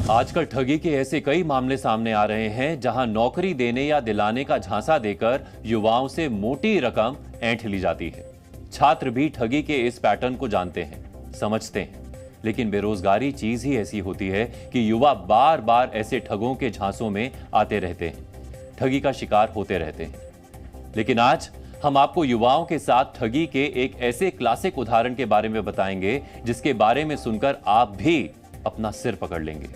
आजकल ठगी के ऐसे कई मामले सामने आ रहे हैं जहां नौकरी देने या दिलाने का झांसा देकर युवाओं से मोटी रकम ऐंठ ली जाती है। छात्र भी ठगी के इस पैटर्न को जानते हैं, समझते हैं, लेकिन बेरोजगारी चीज ही ऐसी होती है कि युवा बार बार ऐसे ठगों के झांसों में आते रहते हैं, ठगी का शिकार होते रहते हैं। लेकिन आज हम आपको युवाओं के साथ ठगी के एक ऐसे क्लासिक उदाहरण के बारे में बताएंगे जिसके बारे में सुनकर आप भी अपना सिर पकड़ लेंगे,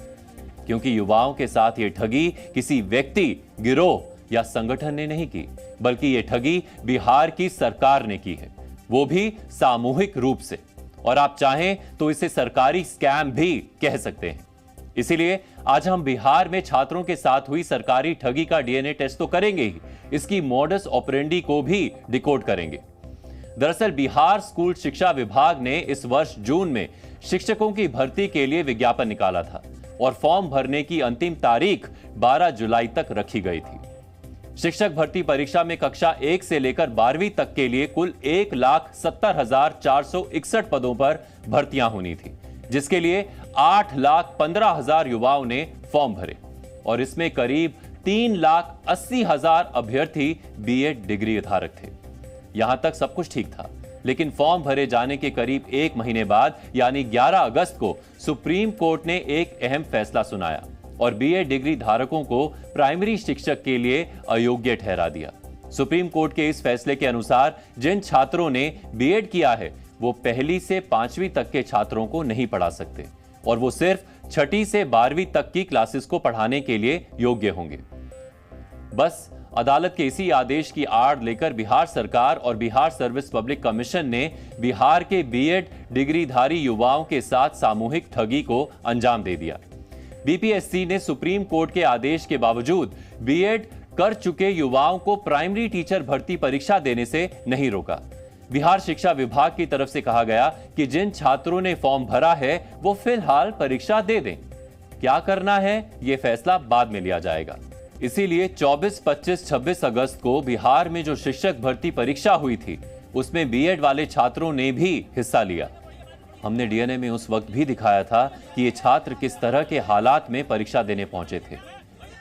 क्योंकि युवाओं के साथ ये ठगी किसी व्यक्ति, गिरोह या संगठन ने नहीं की, बल्कि ये ठगी बिहार की सरकार ने की है, वो भी सामूहिक रूप से। और आप चाहें तो इसे सरकारी स्कैम भी कह सकते हैं। इसीलिए आज हम बिहार में छात्रों के साथ हुई सरकारी ठगी का डीएनए टेस्ट तो करेंगे ही, इसकी मॉडस ऑपरेंडी को भी डिकोड करेंगे। दरअसल बिहार स्कूल शिक्षा विभाग ने इस वर्ष जून में शिक्षकों की भर्ती के लिए विज्ञापन निकाला था और फॉर्म भरने की अंतिम तारीख 12 जुलाई तक रखी गई थी। शिक्षक भर्ती परीक्षा में कक्षा 1 से लेकर 12वीं तक के लिए कुल 1,70,461 पदों पर भर्तियां होनी थी, जिसके लिए 8,15,000 युवाओं ने फॉर्म भरे और इसमें करीब 3,80,000 अभ्यर्थी बीएड डिग्री धारक थे। यहां तक सब कुछ ठीक था, लेकिन फॉर्म भरे जाने के करीब एक महीने बाद यानी 11 अगस्त को सुप्रीम कोर्ट ने एक अहम फैसला सुनाया और बीएड डिग्री धारकों को प्राइमरी शिक्षक के लिए अयोग्य ठहरा दिया। सुप्रीम कोर्ट के इस फैसले के अनुसार जिन छात्रों ने बीएड किया है वो पहली से 5वीं तक के छात्रों को नहीं पढ़ा सकते और वो सिर्फ 6ठी से 12वीं तक की क्लासेस को पढ़ाने के लिए योग्य होंगे। बस अदालत के इसी आदेश की आड़ लेकर बिहार सरकार और बिहार सर्विस पब्लिक कमीशन ने बिहार के बीएड डिग्रीधारी युवाओं के साथ सामूहिक ठगी को अंजाम दे दिया। बीपीएससी ने सुप्रीम कोर्ट के आदेश के बावजूद बीएड कर चुके युवाओं को प्राइमरी टीचर भर्ती परीक्षा देने से नहीं रोका। बिहार शिक्षा विभाग की तरफ से कहा गया कि जिन छात्रों ने फॉर्म भरा है वो फिलहाल परीक्षा दे दें। क्या करना है ये फैसला बाद में लिया जाएगा। इसीलिए 24, 25, 26 अगस्त को बिहार में जो शिक्षक भर्ती परीक्षा हुई थी उसमें बीएड वाले छात्रों ने भी हिस्सा लिया। हमने डीएनए में उस वक्त भी दिखाया था कि ये छात्र किस तरह के हालात में परीक्षा देने पहुंचे थे।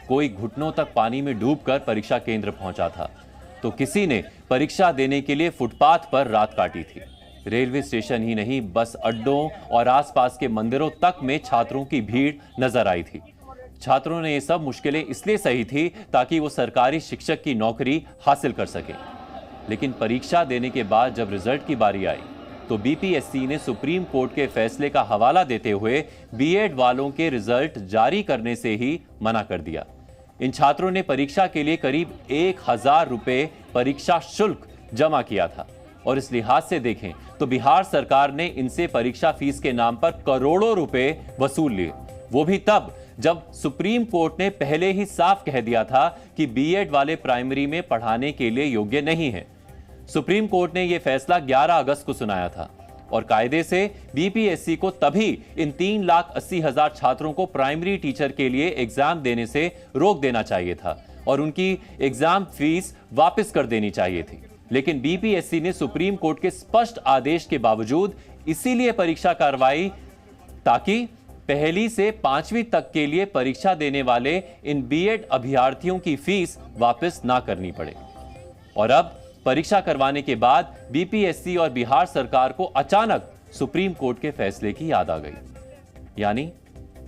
कोई घुटनों तक पानी में डूबकर परीक्षा केंद्र पहुंचा था, तो किसी ने परीक्षा देने के लिए फुटपाथ पर रात काटी थी। रेलवे स्टेशन ही नहीं, बस अड्डों और आसपास के मंदिरों तक में छात्रों की भीड़ नजर आई थी। छात्रों ने ये सब मुश्किलें इसलिए सही थी ताकि वो सरकारी शिक्षक की नौकरी हासिल कर सके। लेकिन परीक्षा देने के बाद जब रिजल्ट की बारी आई तो बीपीएससी ने सुप्रीम कोर्ट के फैसले का हवाला देते हुए बीएड वालों के रिजल्ट जारी करने से ही मना कर दिया। इन छात्रों ने परीक्षा के लिए करीब 1,000 रुपए परीक्षा शुल्क जमा किया था और इस लिहाज से देखें तो बिहार सरकार ने इनसे परीक्षा फीस के नाम पर करोड़ों रुपए वसूल लिए, वो भी तब जब सुप्रीम कोर्ट ने पहले ही साफ कह दिया था कि बीएड वाले प्राइमरी में पढ़ाने के लिए योग्य नहीं है। सुप्रीम कोर्ट ने यह फैसला 11 अगस्त को सुनाया था और कायदे से बीपीएससी को तभी इन 3,80,000 छात्रों को प्राइमरी टीचर के लिए एग्जाम देने से रोक देना चाहिए था और उनकी एग्जाम फीस वापस कर देनी चाहिए थी। लेकिन बीपीएससी ने सुप्रीम कोर्ट के स्पष्ट आदेश के बावजूद इसीलिए परीक्षा करवाई ताकि पहली से 5वीं तक के लिए परीक्षा देने वाले इन बीएड अभ्यर्थियों की फीस वापस ना करनी पड़े। और अब परीक्षा करवाने के बाद बीपीएससी और बिहार सरकार को अचानक सुप्रीम कोर्ट के फैसले की याद आ गई। यानी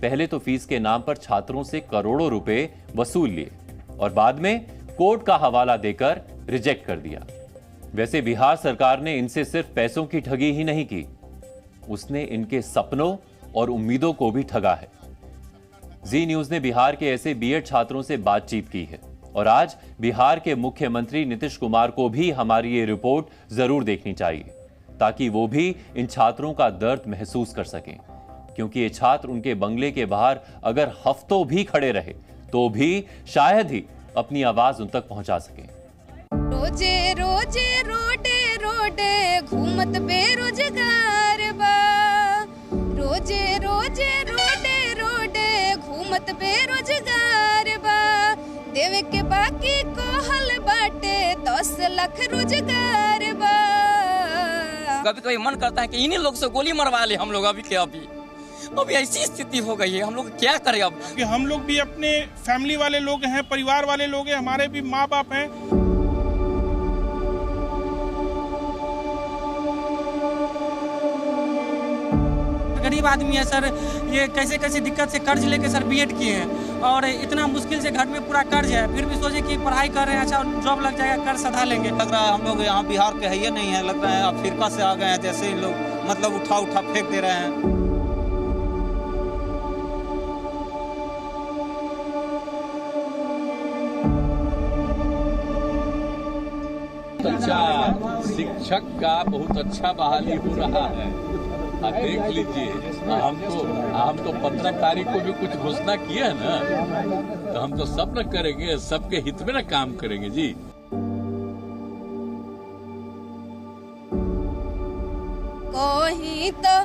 पहले तो फीस के नाम पर छात्रों से करोड़ों रुपए वसूल लिए और बाद में कोर्ट का हवाला देकर रिजेक्ट कर दिया। वैसे बिहार सरकार ने इनसे सिर्फ पैसों की ठगी ही नहीं की, उसने इनके सपनों और उम्मीदों को भी ठगा है। जी न्यूज ने बिहार के ऐसे बीएड छात्रों से बातचीत की है और आज बिहार के मुख्यमंत्री नीतीश कुमार को भी हमारी ये रिपोर्ट जरूर देखनी चाहिए ताकि वो भी इन छात्रों का दर्द महसूस कर सकें, क्योंकि ये छात्र उनके बंगले के बाहर अगर हफ्तों भी खड़े रहे तो भी शायद ही अपनी आवाज उन तक पहुंचा सकें। रोजे रोजे रोडे रोडे घूमत बेरोजगार बा, रोजे रोजे रोडे रोडे घूमत बेरोजगार बा, देवे के बाकी कोहल बाटे 10 लाख रोजगार बा। कभी कभी मन करता है कि इन्हीं लोग से गोली मरवा ले हम लोग अभी के अभी। अब ऐसी स्थिति हो गई है, हम लोग क्या करें अब? कि हम लोग भी अपने फैमिली वाले लोग हैं, परिवार वाले लोग हैं, हमारे भी माँ बाप हैं। गरीब आदमी है सर, ये कैसे कैसे दिक्कत से कर्ज लेके सर बीएड किए हैं और इतना मुश्किल से घर में पूरा कर्ज है, फिर भी सोचे कि पढ़ाई कर रहे हैं, अच्छा जॉब लग जाएगा, कर्ज सधा लेंगे। लग रहा है हम लोग यहाँ बिहार के है ये नहीं है, लग रहा है अफ्रीका से आ गए हैं, जैसे इन लोग मतलब उठा उठा फेंक दे रहे हैं। अच्छा शिक्षक का बहुत अच्छा बहाली हो रहा है, देख लीजिए। हम तो 15 तारीख को भी कुछ घोषणा किए है ना, तो हम तो सब न करेंगे, सबके हित में न काम करेंगे जी। कोही तो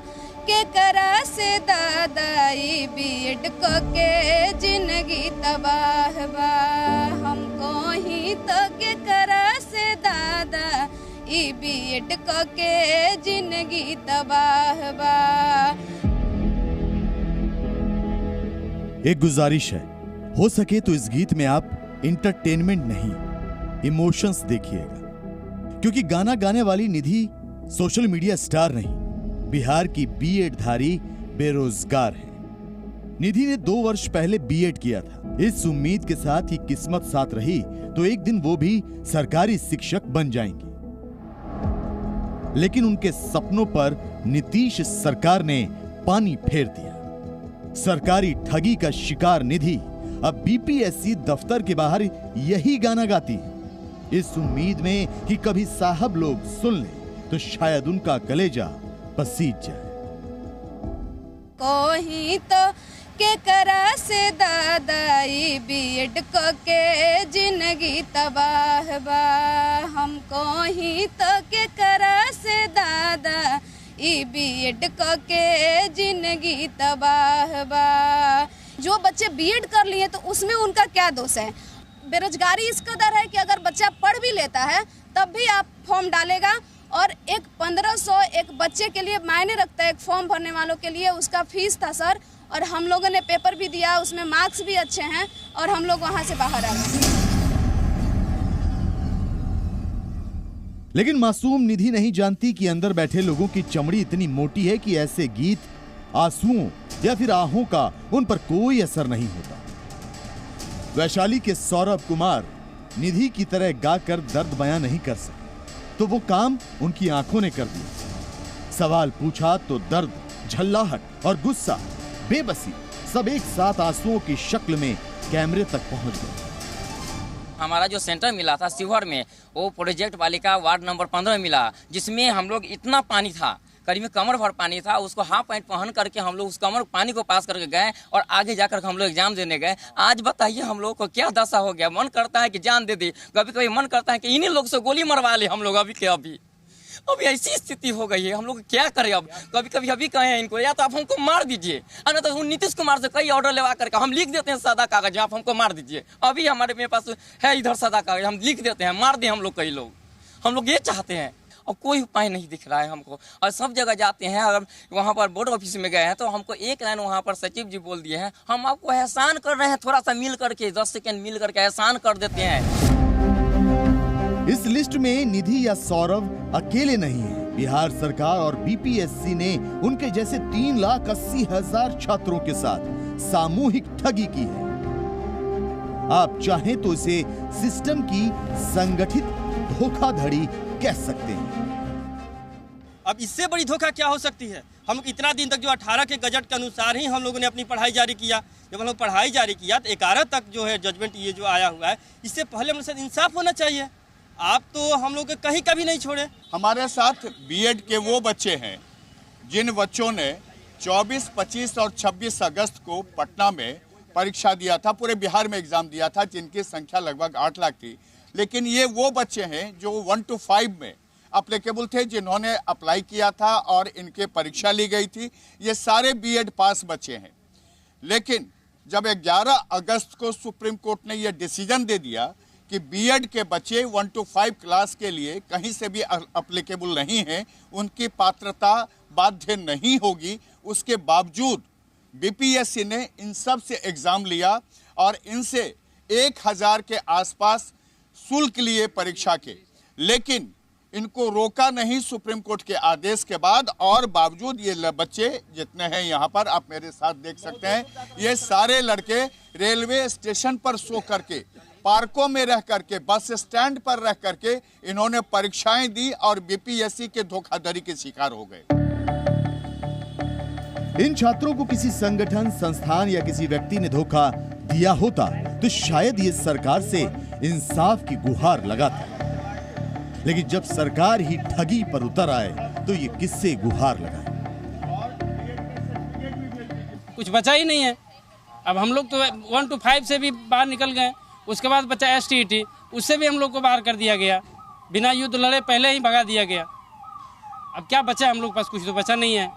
के करा से दादाई बीएड को के जिंदगी तबाह बा, हम कोही तो के करा से दादा ई बीएड को के जिंदगी तबाह बा। एक गुजारिश है, हो सके तो इस गीत में आप इंटरटेनमेंट नहीं इमोशंस देखिएगा, क्योंकि गाना गाने वाली निधि सोशल मीडिया स्टार नहीं, बिहार की बीएड धारी बेरोजगार है। निधि ने 2 वर्ष पहले बीएड किया था, इस उम्मीद के साथ ही किस्मत साथ रही तो एक दिन वो भी सरकारी शिक्षक बन जाएंगी। लेकिन उनके सपनों पर नीतीश सरकार ने पानी फेर दिया। सरकारी ठगी का शिकार निधि अब बीपीएससी दफ्तर के बाहर यही गाना गाती है, इस उम्मीद में कि कभी साहब लोग सुन ले तो शायद उनका कलेजा पसीज जाए। कोही तो के करा से दादाई बीएड को के जिंदगी तबाह बा, हम कोही तो के करा से दादा ई बीएड को के जिंदगी तबाह बा। जो बच्चे बीएड कर लिए तो उसमें उनका क्या दोष है? बेरोजगारी इस कदर है कि अगर बच्चा पढ़ भी लेता है तब भी आप फॉर्म डालेगा, और एक 1500 एक बच्चे के लिए मायने रखता है, एक फॉर्म भरने वालों के लिए उसका फीस था सर, और हम लोगों ने पेपर भी दिया, उसमें मार्क्स भी अच्छे हैं और हम लोग वहां से बाहर आ गए। लेकिन मासूम निधि नहीं जानती कि अंदर बैठे लोगों की चमड़ी इतनी मोटी है कि ऐसे गीत, आंसुओं या फिर आहों का उन पर कोई असर नहीं होता। वैशाली के सौरभ कुमार निधि की तरह गाकर दर्द बयां नहीं कर सके, तो वो काम उनकी आंखों ने कर दिया। सवाल पूछा तो दर्द, झल्लाहट और गुस्सा, बेबसी सब एक साथ आंसुओं की शक्ल में कैमरे तक पहुंच गए। हमारा जो सेंटर मिला था शिवहर में, वो प्रोजेक्ट बालिका वार्ड नंबर 15 में मिला, जिसमें हम लोग इतना पानी था, करीब कमर भर पानी था, उसको हाफ पैंट पहन करके हम लोग उस कमर पानी को पास करके गए और आगे जाकर हम लोग एग्जाम देने गए। आज बताइए हम लोग को क्या दशा हो गया, मन करता है कि जान दे दे, कभी कभी मन करता है कि इन्हीं लोग से गोली मरवा ले हम लोग अभी के अभी। अभी ऐसी स्थिति हो गई है, हम लोग क्या करें अब? कभी कभी अभी कहे इनको या तो आप हमको मार दीजिए, नहीं तो नीतीश कुमार से कई ऑर्डर लेवा करके हम लिख देते हैं सादा कागज, आप हमको मार दीजिए। अभी हमारे मेरे पास है इधर सादा कागज, हम लिख देते हैं, मार दें हम लोग, कई लोग हम लोग ये चाहते हैं। और कोई उपाय नहीं दिख रहा है हमको, और सब जगह जाते हैं, अगर वहाँ पर बोर्ड ऑफिस में गए हैं तो हमको एक लाइन वहाँ पर सचिव जी बोल दिए हैं, हम आपको एहसान कर रहे हैं, थोड़ा सा मिल करके 10 सेकेंड मिल करके एहसान कर देते हैं। इस लिस्ट में निधि या सौरभ अकेले नहीं है। बिहार सरकार और बीपीएससी ने उनके जैसे 3,80,000 छात्रों के साथ सामूहिक ठगी की है। आप चाहें तो इसे सिस्टम की संगठित धोखाधड़ी कह सकते हैं। अब इससे बड़ी धोखा क्या हो सकती है? हम लोग इतना दिन तक जो 18 के गजट के अनुसार ही हम लोगों ने अपनी पढ़ाई जारी किया। जब हम लोग पढ़ाई जारी किया तो 11 तक जो है जजमेंट ये जो आया हुआ है, इससे पहले हम लोग इंसाफ होना चाहिए। आप तो हम लोग कहीं कभी नहीं छोड़े। हमारे साथ बीएड के वो बच्चे हैं जिन बच्चों ने 24, 25 और 26 अगस्त को पटना में परीक्षा दिया था, पूरे बिहार में एग्जाम दिया था, जिनकी संख्या लगभग 8 लाख थी। लेकिन ये वो बच्चे हैं जो 1 to 5 में अप्लीकेबल थे, जिन्होंने अप्लाई किया था और इनके परीक्षा ली गई थी। ये सारे बीएड पास बच्चे हैं। लेकिन जब 11 अगस्त को सुप्रीम कोर्ट ने यह डिसीजन दे दिया कि बीएड के बच्चे 1 to 5 क्लास के लिए कहीं से भी अप्लीकेबल नहीं हैं, उनकी पात्रता बाध्य नहीं होगी, उसके बावजूद बीपीएससी ने इन सब से एग्जाम लिया और इनसे 1000 के आसपास शुल्क लिए परीक्षा के, लेकिन इनको रोका नहीं सुप्रीम कोर्ट के आदेश के बाद। और बावजूद ये बच्चे जितने हैं यहाँ पर, आप मेरे साथ देख सकते हैं, ये सारे लड़के रेलवे स्टेशन पर सो करके, पार्कों में रह करके, बस स्टैंड पर रह करके इन्होंने परीक्षाएं दी और बीपीएससी के धोखाधड़ी के शिकार हो गए। इन छात्रों को किसी संगठन, संस्थान या किसी व्यक्ति ने धोखा दिया होता तो शायद ये सरकार से इंसाफ की गुहार लगाता, लेकिन जब सरकार ही ठगी पर उतर आए तो ये किससे गुहार लगाए? कुछ बचा ही नहीं है। अब हम लोग तो 1 to 5 से भी बाहर निकल गए, उसके बाद बचा STET, उससे भी हम लोग को बाहर कर दिया गया, बिना युद्ध लड़े पहले ही भगा दिया गया। अब क्या बचा हम लोग पास? कुछ तो बचा नहीं है।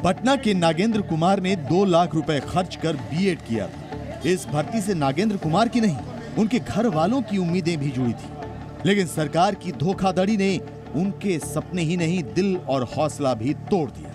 पटना के नागेंद्र कुमार ने 2 लाख रुपए खर्च कर बीएड किया था। इस भर्ती से नागेंद्र कुमार की नहीं, उनके घर वालों की उम्मीदें भी जुड़ी थी, लेकिन सरकार की धोखाधड़ी ने उनके सपने ही नहीं, दिल और हौसला भी तोड़ दिया।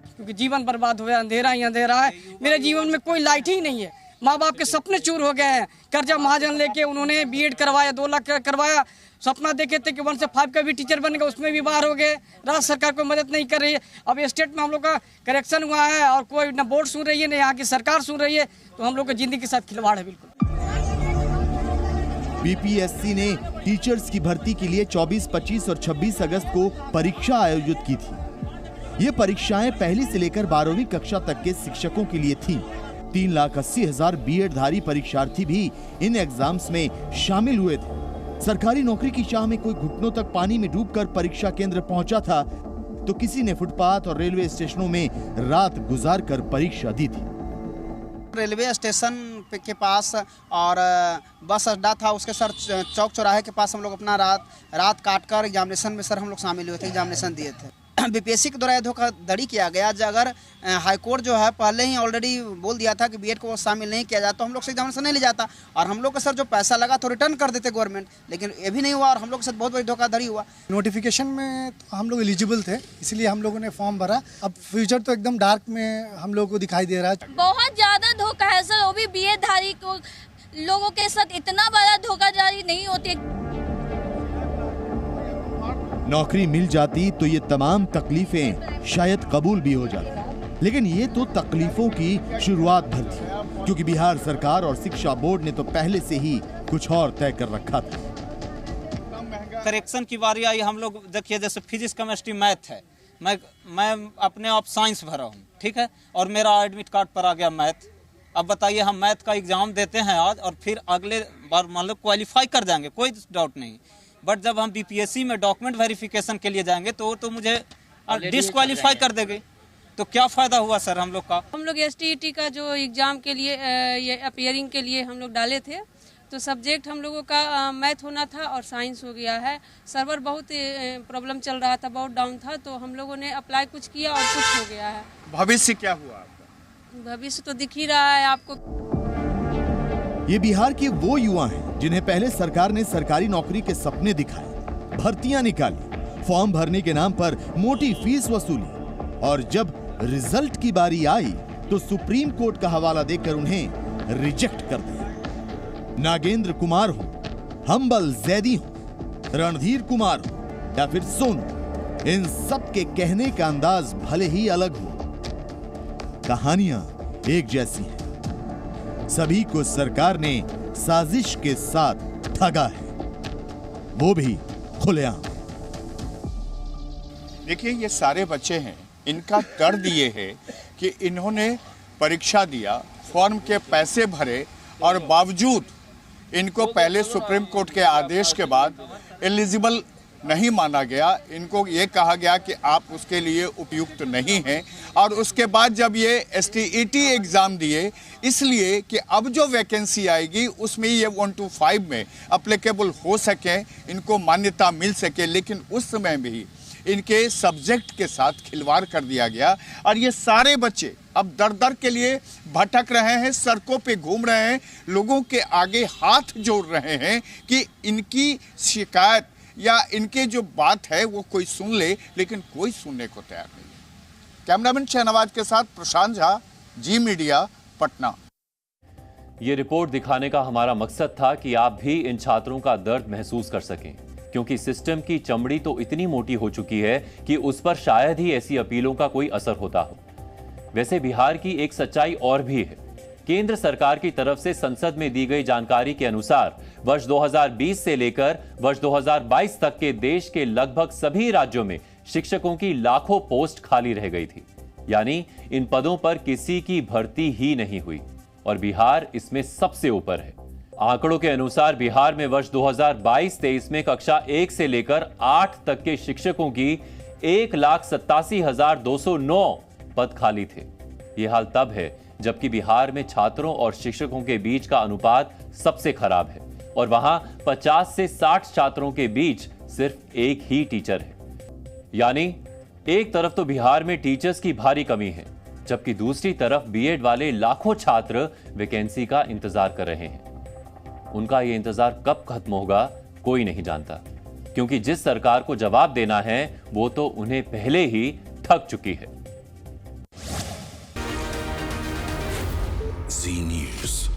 क्योंकि जीवन बर्बाद हुआ, अंधेरा ही अंधेरा है। मेरे जीवन में कोई लाइट ही नहीं है। माँ बाप के सपने चूर हो गए हैं। कर्जा महाजन लेके उन्होंने बीएड करवाया, 2 लाख करवाया। सपना देखे थे कि 1 से 5 का भी टीचर बनेगा, उसमें भी बाहर हो गए। राज्य सरकार कोई मदद नहीं कर रही है। अब स्टेट में हम लोग का करेक्शन हुआ है और कोई न बोर्ड सुन रही है, न यहाँ की सरकार सुन रही है, तो हम लोग की जिंदगी के साथ खिलवाड़ है बिल्कुल। बीपीएससी ने टीचर्स की भर्ती के लिए 24, 25 और 26 अगस्त को परीक्षा आयोजित की थी। ये परीक्षाएं पहली से लेकर 12वीं कक्षा तक के शिक्षकों के लिए थी। 3,80,000 बीएड धारी परीक्षार्थी भी इन एग्जाम्स में शामिल हुए थे। सरकारी नौकरी की चाह में कोई घुटनों तक पानी में डूबकर परीक्षा केंद्र पहुंचा था, तो किसी ने फुटपाथ और रेलवे स्टेशनों में रात गुजारकर परीक्षा दी थी। रेलवे स्टेशन के पास और बस अड्डा था, उसके सर चौक चौराहे के पास हम लोग अपना रात काटकर एग्जामिनेशन में सर हम लोग शामिल हुए थे, एग्जामिनेशन दिए थे। बीपीएससी के द्वारा धोखाधड़ी किया गया। अगर हाईकोर्ट जो है पहले ही ऑलरेडी बोल दिया था कि बीएड को शामिल नहीं किया जाता तो हम लोग से एग्जामिनेशन नहीं ले जाता और हम लोग का सर जो पैसा लगा तो रिटर्न कर देते गवर्नमेंट, लेकिन ये भी नहीं हुआ और हम लोग के साथ बहुत बड़ी धोखाधड़ी हुआ। नोटिफिकेशन में तो हम लोग एलिजिबल थे, इसलिए हम लोगों ने फॉर्म भरा। अब फ्यूचर तो एकदम डार्क में हम लोग को दिखाई दे रहा है। बहुत ज्यादा धोखा है सर, वो भी बीएड धारी को लोगों के साथ इतना बड़ा धोखाधड़ी नहीं होती। नौकरी मिल जाती तो ये तमाम तकलीफें शायद कबूल भी हो जाती, लेकिन ये तो तकलीफों की शुरुआत भर थी, क्योंकि बिहार सरकार और शिक्षा बोर्ड ने तो पहले से ही कुछ और तय कर रखा था। करेक्शन की बारी आई। हम लोग देखिए, जैसे फिजिक्स, केमिस्ट्री, मैथ है, मैं अपने आप साइंस भरा हूँ, ठीक है, और मेरा एडमिट कार्ड पर आ गया मैथ। अब बताइए, हम मैथ का एग्जाम देते हैं आज और फिर अगले बार मान लो क्वालिफाई कर जाएंगे, कोई डाउट नहीं, बट जब हम बीपीएससी में डॉक्यूमेंट वेरिफिकेशन के लिए जाएंगे तो मुझे डिस्क्वालीफाई कर देंगे, तो क्या फायदा हुआ सर हम लोग का। हम लोग STET का जो एग्जाम के लिए ये अपीयरिंग के लिए हम लोग डाले थे, तो सब्जेक्ट हम लोगों का मैथ होना था और साइंस हो गया है। सर्वर बहुत प्रॉब्लम चल रहा था, बहुत डाउन था, तो हम लोगों ने अप्लाई कुछ किया और कुछ हो गया है। भविष्य क्या हुआ आपका? भविष्य तो दिख ही रहा है आपको। ये बिहार के वो युवा हैं जिन्हें पहले सरकार ने सरकारी नौकरी के सपने दिखाए, भर्तियां निकाली, फॉर्म भरने के नाम पर मोटी फीस वसूली, और जब रिजल्ट की बारी आई तो सुप्रीम कोर्ट का हवाला देकर उन्हें रिजेक्ट कर दिया। नागेंद्र कुमार हो, हम्बल जैदी हो, रणधीर कुमार हो या फिर सोनू, इन सब के कहने का अंदाज भले ही अलग हो, कहानियां एक जैसी हैं। सभी को सरकार ने साजिश के साथ ठगा है, वो भी खुलेआम। देखिए, ये सारे बच्चे हैं, इनका दर्द ये है कि इन्होंने परीक्षा दिया, फॉर्म के पैसे भरे और बावजूद इनको पहले सुप्रीम कोर्ट के आदेश के बाद एलिजिबल नहीं माना गया। इनको ये कहा गया कि आप उसके लिए उपयुक्त नहीं हैं, और उसके बाद जब ये STET एग्ज़ाम दिए, इसलिए कि अब जो वैकेंसी आएगी उसमें ये 1 to 5 में अप्लीकेबल हो सके, इनको मान्यता मिल सके, लेकिन उस समय भी इनके सब्जेक्ट के साथ खिलवाड़ कर दिया गया। और ये सारे बच्चे अब दर दर के लिए भटक रहे हैं, सड़कों पे घूम रहे हैं, लोगों के आगे हाथ जोड़ रहे हैं कि इनकी शिकायत या इनके जो बात है वो कोई सुन ले, लेकिन कोई सुनने को तैयार नहीं है। कैमरामैन शहनवाज के साथ प्रशांत झा, जी मीडिया, पटना। ये रिपोर्ट दिखाने का हमारा मकसद था कि आप भी इन छात्रों का दर्द महसूस कर सकें, क्योंकि सिस्टम की चमड़ी तो इतनी मोटी हो चुकी है कि उस पर शायद ही ऐसी अपीलों का कोई असर होता हो। वैसे बिहार की एक सच्चाई और भी है। केंद्र सरकार की तरफ से संसद में दी गई जानकारी के अनुसार वर्ष 2020 से लेकर वर्ष 2022 तक के देश के लगभग सभी राज्यों में शिक्षकों की लाखों पोस्ट खाली रह गई थी, यानी इन पदों पर किसी की भर्ती ही नहीं हुई, और बिहार इसमें सबसे ऊपर है। आंकड़ों के अनुसार बिहार में वर्ष 2022-23 में कक्षा 1 से लेकर 8 तक के शिक्षकों की 1,87,209 पद खाली थे। यह हाल तब है जबकि बिहार में छात्रों और शिक्षकों के बीच का अनुपात सबसे खराब है, और वहां 50 से 60 छात्रों के बीच सिर्फ एक ही टीचर है। यानी एक तरफ तो बिहार में टीचर्स की भारी कमी है, जबकि दूसरी तरफ बीएड वाले लाखों छात्र वैकेंसी का इंतजार कर रहे हैं। उनका ये इंतजार कब खत्म होगा कोई नहीं जानता, क्योंकि जिस सरकार को जवाब देना है वो तो उन्हें पहले ही थक चुकी है। Zee News.